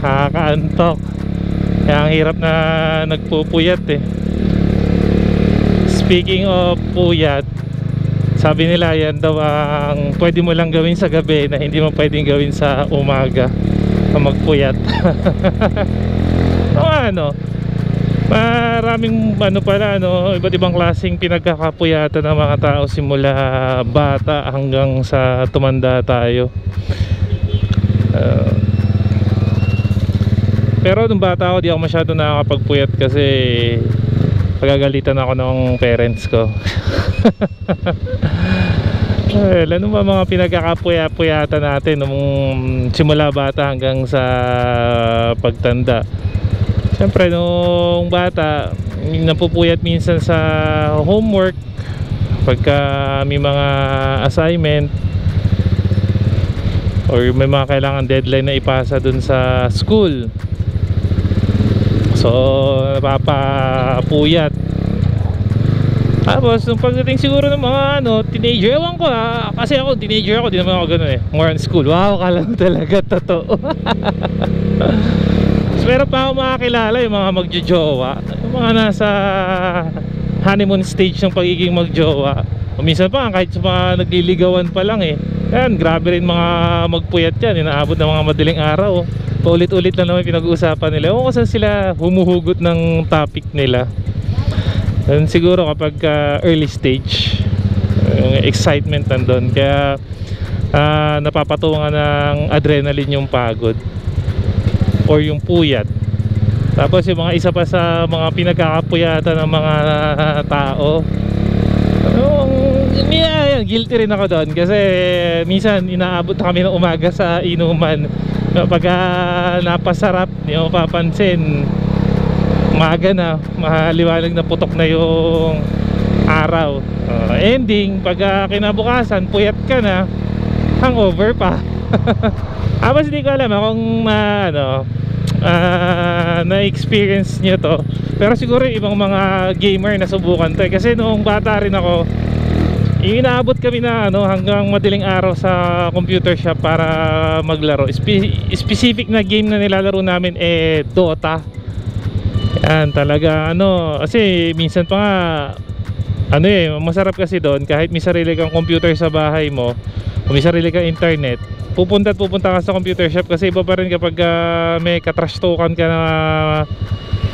nakakaantok. Kaya ang hirap na nagpupuyat eh. Speaking of puyat, sabi nila yan daw ang pwede mo lang gawin sa gabi na hindi mo pwedeng gawin sa umaga, magpuyat. O ano, maraming ano pala, no, iba't ibang klaseng pinagkakapuyatan ng mga tao simula bata hanggang sa tumanda tayo. Pero nung bata ako, di ako masyado nakakapagpuyat kasi pagagalitan ako ng parents ko. Ano ba mga pinagkakapuyatan natin nung simula bata hanggang sa pagtanda? Siyempre nung bata, napupuyat minsan sa homework pagka may mga assignment or may mga kailangan deadline na ipasa dun sa school. So napapapuyat. Tapos nung pagdating siguro ng mga teenager, ewan ko kasi ako teenager ako, di naman ako ganun eh, more on school. Wow, kala mo talaga totoo. So, meron pa ako makakilala yung mga magjojowa, yung mga nasa honeymoon stage ng pagiging magjowa. O minsan pa kahit sa mga nagliligawan pa lang eh. Yan, grabe rin mga magpuyat yan, inaabot ng mga madaling araw. Paulit-ulit lang naman pinag-uusapan nila. O kung saan sila humuhugot ng topic nila. And siguro kapag early stage, yung excitement nandun, kaya napapatungan ng adrenaline yung pagod or yung puyat. Tapos yung mga isa pa sa mga pinagkakapuyatan ng mga tao, guilty rin ako doon kasi minsan inaabot kami ng umaga sa inuman. Pag napasarap, di mo papansin, umaga na, mahaliwanag na, putok na yung araw. Ending, pag kinabukasan, puyat ka na, hangover pa. Tapos hindi ko alam kung na-experience nyo to, pero siguro ibang mga gamer na subukan to kasi noong bata rin ako, inaabot kami na hanggang madaling araw sa computer shop para maglaro. Specific na game na nilalaro namin Dota. Yan talaga kasi minsan pa nga masarap kasi doon kahit may sarili kang computer sa bahay mo o may sarili kang internet, pupunta ka sa computer shop kasi iba pa rin kapag may katrash talkan ka na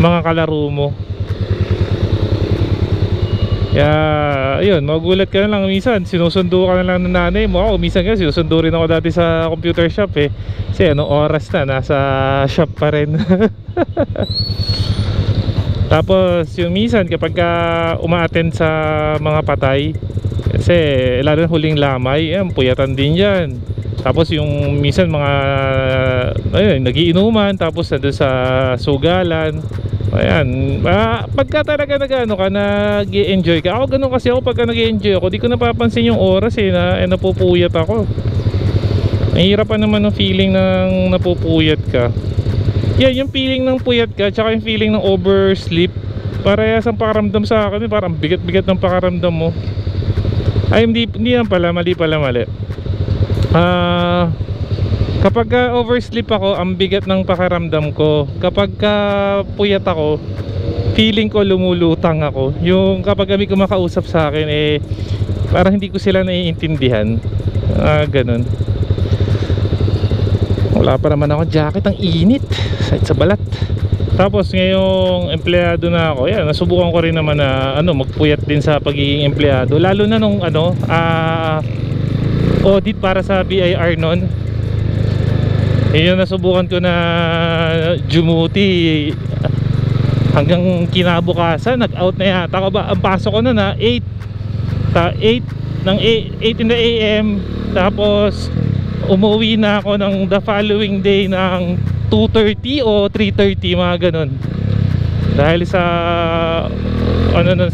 mga kalaro mo. Kaya yun, magulat ka na lang minsan, sinusundo ka na lang ng nanay mo. Ako minsan kasi sinusundo rin ako dati sa computer shop eh, kasi anong oras na nasa shop pa rin. Tapos yung minsan kapag uma-attend sa mga patay, kasi lalo na huling lamay, puyatan din yan. Tapos yung minsan mga nagiinuman, tapos nandun sa sugalan. Ayan, pagka talaga nag-enjoy ka, ako ganun kasi ako, pagka nag-enjoy ako, di ko napapansin yung oras na napupuyat ako. Nahihirapan naman ng feeling ng napupuyat ka. Yan, yung feeling ng puyat ka, tsaka yung feeling ng oversleep, parehas ang pakaramdam sa akin, parang bigat-bigat ng pakaramdam mo. Ay, hindi yan pala, mali. Kapag oversleep ako, ang bigat ng pakiramdam ko. Kapag puyat ako, feeling ko lumulutang ako. Yung kapag kami kumakausap sa akin parang hindi ko sila naiintindihan. Ganun. Wala pa naman ako jacket, ang init sa balat. Tapos ngayong empleyado na ako, yan, nasubukan ko rin naman na magpuyat din sa pagiging empleyado. Lalo na nung audit para sa BIR noon. Yung nasubukan ko na jumuti hanggang kinabukasan, nag-out na yata ako ba. Ang pasok ko na 8 in the AM, tapos umuwi na ako ng the following day ng 2:30 o 3:30, mga ganun, dahil sa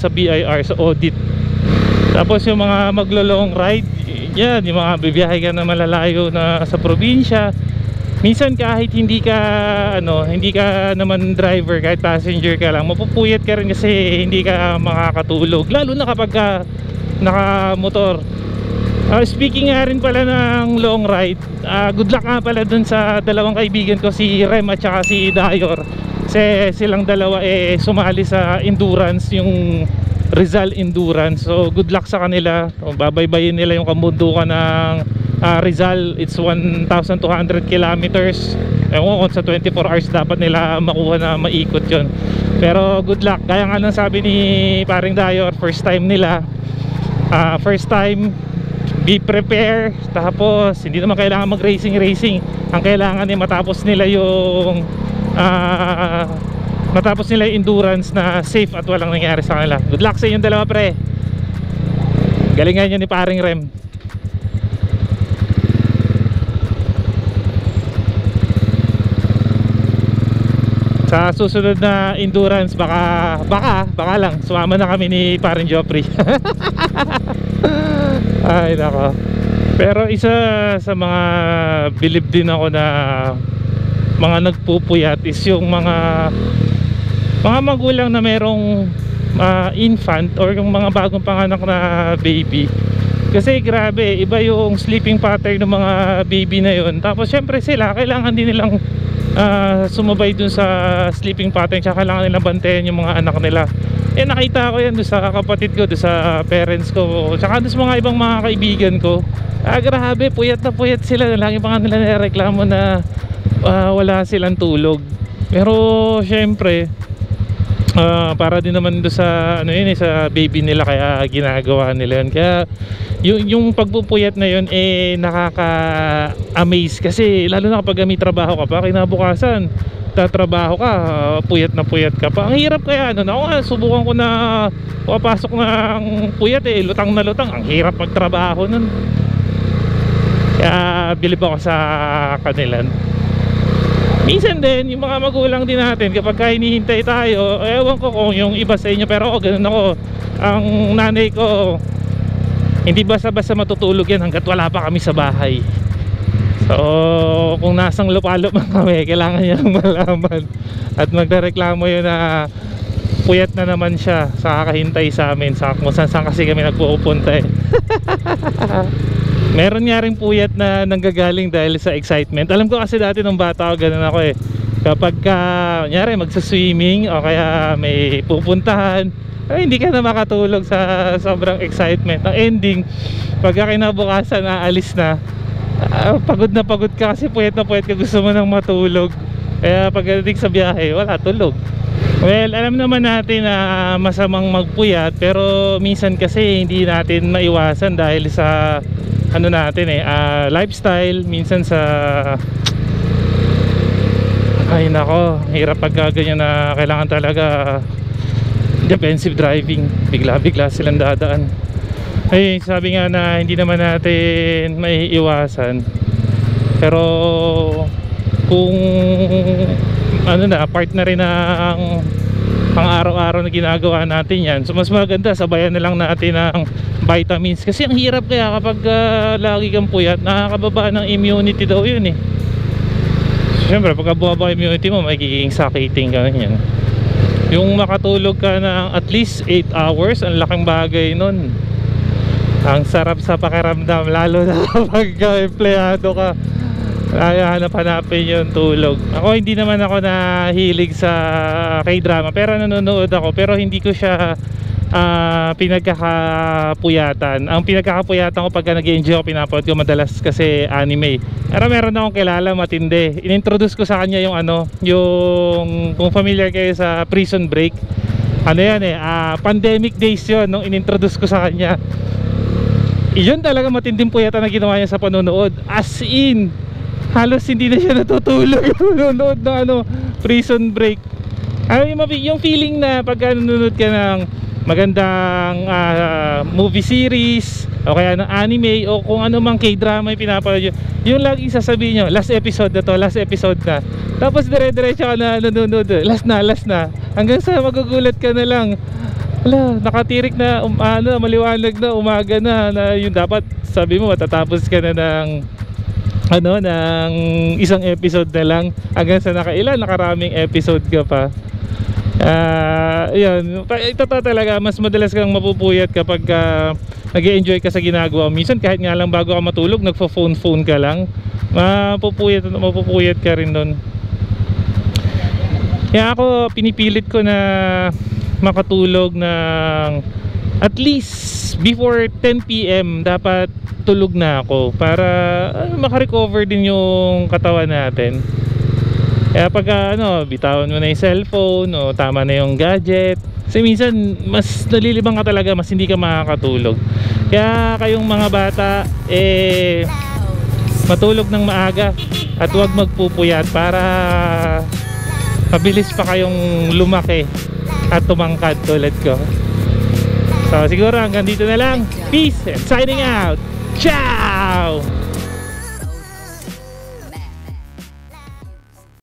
sa BIR, sa audit. Tapos yung mga maglo-long ride, yan, yung mga bibiyahe ka na malalayo na sa probinsya, minsan kahit hindi ka naman driver, kahit passenger ka lang, mapupuyat ka rin kasi hindi ka makakatulog, lalo na kapag nakamotor. Speaking nga rin pala ng long ride, good luck nga pala dun sa dalawang kaibigan ko, si Rem at saka si Dayor. Kasi silang dalawa sumali sa endurance, yung Rizal Endurance. So good luck sa kanila. Babaybayin nila yung kabundukan ng Rizal. It's 1,200 kilometers. Ewan ko kung sa 24 hours dapat nila makuha na maikot yon. Pero good luck. Kaya nga lang sabi ni paring Dayor, first time nila. First time, be prepare. Tapos hindi naman kailangan mag racing. Ang kailangan matapos nila yung endurance na safe at walang nangyari sa kanila. Good luck sa inyong dalawa, pre. Galingan nyo ni paring Rem. Sa susunod na endurance, baka lang sumama na kami ni paring Joffrey. Ay nako. Pero isa sa mga believe din ako na mga nagpupuyat is yung mga magulang na merong infant or yung mga bagong panganak na baby. Kasi grabe, iba yung sleeping pattern ng mga baby na yun. Tapos syempre sila, kailangan din nilang sumabay dun sa sleeping pattern, tsaka kailangan nilang bantayan yung mga anak nila. Nakita ko yan doon sa kapatid ko, doon sa parents ko, tsaka doon sa mga ibang mga kaibigan ko. Grabe, puyat na puyat sila. Lagi pa nga nila nireklamo na wala silang tulog. Pero syempre para din naman doon sa sa baby nila, kaya ginagawa nila yun. Kaya yung pagpupuyat na yun nakaka-amaze, kasi lalo na kapag may trabaho ka pa, kinabukasan tatrabaho ka, puyat na puyat ka pa. Ang hirap kaya ako nga, subukan ko na papasok ng puyat, lutang na lutang. Ang hirap magtrabaho nun. Kaya bilib ako sa kanila. Minsan din yung mga magulang din natin, kapag hinihintay tayo, ewan ko kung yung iba sa inyo, pero ako ganun ako. Ang nanay ko, hindi basta-basta matutulog yan hanggat wala pa kami sa bahay. So kung nasang lupalop kami, kailangan niya malaman. At magreklamo yun na puyat na naman siya sa kakahintay sa amin, sa kung saan kasi kami nagpupunta Meron nga rin puyat na nanggagaling dahil sa excitement. Alam ko kasi dati nung bata ako, ganun ako kapag kunyari magsa-swimming o kaya may pupuntahan, hindi ka na makatulog sa sobrang excitement. Ang ending, pagka kinabukasan aalis na, pagod na pagod ka kasi puyat na puyat ka, gusto mo nang matulog. Kaya pagdating sa biyahe, wala tulog. Well, alam naman natin na masamang magpuyat, pero minsan kasi hindi natin maiwasan dahil sa lifestyle. Minsan sa ay nako, hirap pag ganyan na kailangan talaga defensive driving, bigla-bigla silang dadaan. Ay, sabi nga na hindi naman natin maiiwasan, pero kung part na rin ng pang-araw-araw na ginagawa natin yan, so mas maganda sabayan na lang natin ng vitamins. Kasi ang hirap kaya kapag lagi kang puyat, nakakababa ng immunity daw yun Siyempre pagka bumaba immunity mo, magiging suffocating ka yan. Yung makatulog ka ng at least 8 hours, ang laking bagay nun. Ang sarap sa pakiramdam, lalo na kapag empleyado ka, hanap-hanapin yung tulog. Ako hindi naman ako nahilig sa K-drama, pero nanonood ako, pero hindi ko siya pinagkakapuyatan. Ang pinagkakapuyatan ko pagka nag-enjoy ako, pinapanood ko madalas kasi anime. Pero meron akong kilala matindi, inintroduce ko sa kanya yung yung kung familiar kayo sa Prison Break, pandemic days yun nung inintroduce ko sa kanya. Yun talaga matinding puyatan na ginawa niya sa panonood, as in halos hindi na siya natutulog nanonood ng Prison Break. Yung feeling na pagka nanonood ka ng magandang movie series o kaya ng anime o kung ano mang K-drama yung pinapanood yung laging sasabihin nyo, last episode na to, last episode na, tapos dire-diretso ka na nanonood, last na, hanggang sa magugulat ka na lang, nakatirik na maliwanag na, umaga na yung dapat sabi mo matatapos ka na ng ng isang episode na lang, hanggang sa nakaraming episode ka pa. Yun, ito talaga mas madalas kang mapupuyat kapag nag-e-enjoy ka sa ginagawa. Minsan kahit nga lang bago ka matulog, nagpo-phone ka lang. Mapupuyat ka rin nun. Kaya ako pinipilit ko na makatulog ng at least before 10 PM dapat tulog na ako para makarecover din yung katawan natin. Kaya pag bitawan mo na yung cellphone o tama na yung gadget, kasi minsan mas nalilibang ka talaga, mas hindi ka makakatulog. Kaya kayong mga bata matulog ng maaga at huwag magpupuyat para mabilis pa kayong lumaki at tumangkad tulad ko. So siguro hanggang dito na lang. Peace and signing out. Ciao!